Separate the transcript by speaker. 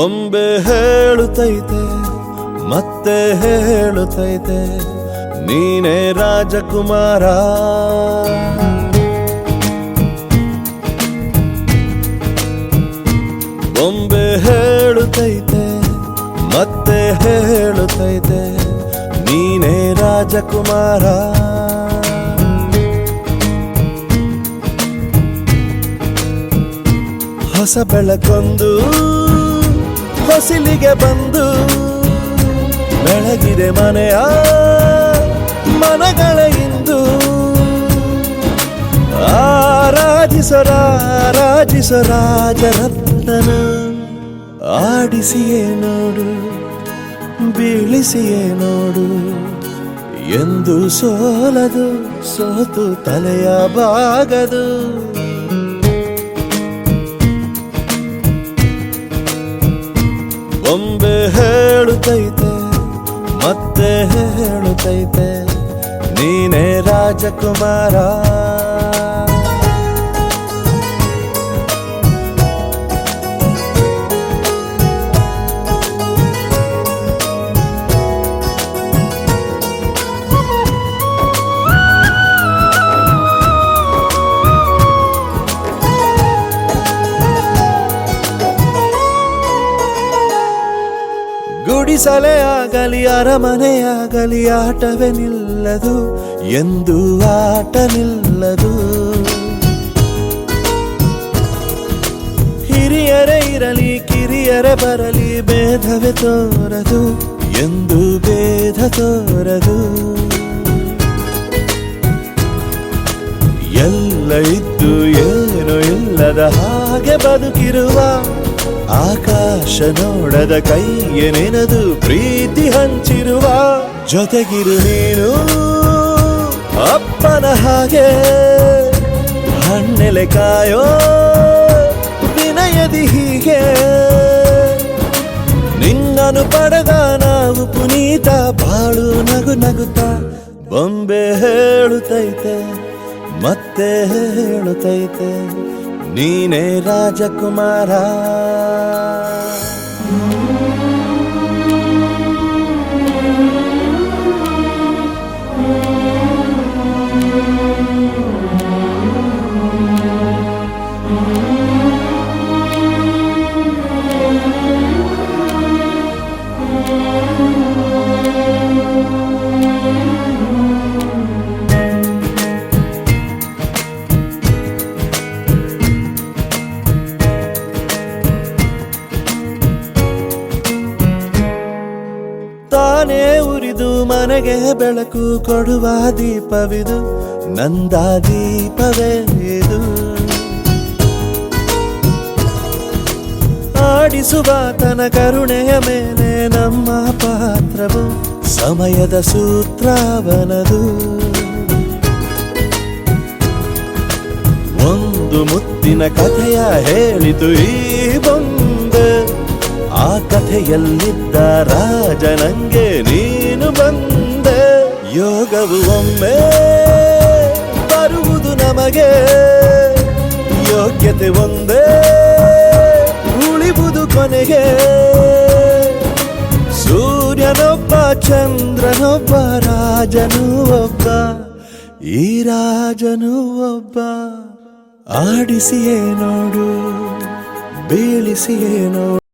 Speaker 1: ಬೊಂಬೆ ಹೇಳುತ್ತೈತೆ ಮತ್ತೆ ಹೇಳುತ್ತೈತೆ ನೀನೇ ರಾಜಕುಮಾರ. ಬೊಂಬೆ ಹೇಳುತ್ತೈತೆ ಮತ್ತೆ ಹೇಳುತ್ತೈತೆ ನೀನೇ ರಾಜಕುಮಾರ. ಹೊಸ ಬೆಳಕೊಂದು ಹೊಸಿಲಿಗೆ ಬಂದು ಬೆಳಗಿದೆ ಮನೆಯ ಮನಗಳ ಇಂದು. ಆರಾಧಿಸೋ ರಾಜರತ್ನನ ಆಡಿಸಿಯೇ ನೋಡು ಬೀಳಿಸಿಯೇ ನೋಡು ಎಂದು ಸೋಲದು ಸೋತು ತಲೆಯ ಬಾಗದು. ಬೊಂಬೆ ಹೇಳುತ್ತೈತೆ ಮತ್ತೆ ಹೇಳುತ್ತೈತೆ ನೀನೇ ರಾಜಕುಮಾರ. ಗುಡಿಸಲೇ ಆಗಲಿ ಅರಮನೆಯಾಗಲಿ ಆಟವೇ ನಿಲ್ಲದು ಎಂದು ಆಟ ನಿಲ್ಲದು. ಹಿರಿಯರೇ ಇರಲಿ ಕಿರಿಯರೇ ಬರಲಿ ಭೇದವೇ ತೋರದು ಎಂದು ಭೇದ ತೋರದು. ಎಲ್ಲ ಇದ್ದು ಏನು ಇಲ್ಲದ ಹಾಗೆ ಬದುಕಿರುವ ಆಕಾಶ ನೋಡದ ಕೈಯೇ ನೆನೆದು ಪ್ರೀತಿ ಹಂಚಿರುವ. ಜೊತೆಗಿರು ನೀನು ಅಪ್ಪನ ಹಾಗೆ ಹಣ್ಣೆಲೆ ಕಾಯೋ ವಿನಯದಿ ಹೀಗೆ. ನಿನ್ನನ್ನು ಪಡೆದ ನಾವು ಪುನೀತ ಬಾಳು ನಗು ನಗುತ್ತಾ. ಬೊಂಬೆ ಹೇಳುತ್ತೈತೆ ಮತ್ತೆ ಹೇಳುತ್ತೈತೆ ನೀನೇ ರಾಜಕುಮಾರ. ತಾನೇ ಉರಿದು ಮನೆಗೆ ಬೆಳಕು ಕೊಡುವ ದೀಪವಿದು ನಂದ ದೀಪವೇ ಇದು. ಆಡಿಸುವ ತನ ಕರುಣೆಯ ಮೇಲೆ ನಮ್ಮ ಪಾತ್ರವು ಸಮಯದ ಸೂತ್ರವನದು. ಒಂದು ಮುತ್ತಿನ ಕಥೆಯ ಹೇಳಿತು ಈ ಬೊಂಬೆ. ಆ ಕಥೆಯಲ್ಲಿದ್ದ ರಾಜ ನಂಗೆ ನೀನು ಬಂದೆ. ಯೋಗವು ಒಮ್ಮೆ ಬರುವುದು ನಮಗೆ ಯೋಗ್ಯತೆ ಒಂದೇ ಉಳಿವುದು ಕೊನೆಗೆ. ಸೂರ್ಯನೊಬ್ಬ ಚಂದ್ರನೊಬ್ಬ ರಾಜನೂ ಒಬ್ಬ ಈ ರಾಜನೂ ಒಬ್ಬ. ಆಡಿಸಿಯೇ ನೋಡು ಬೀಳಿಸಿಯೇ ನೋಡು.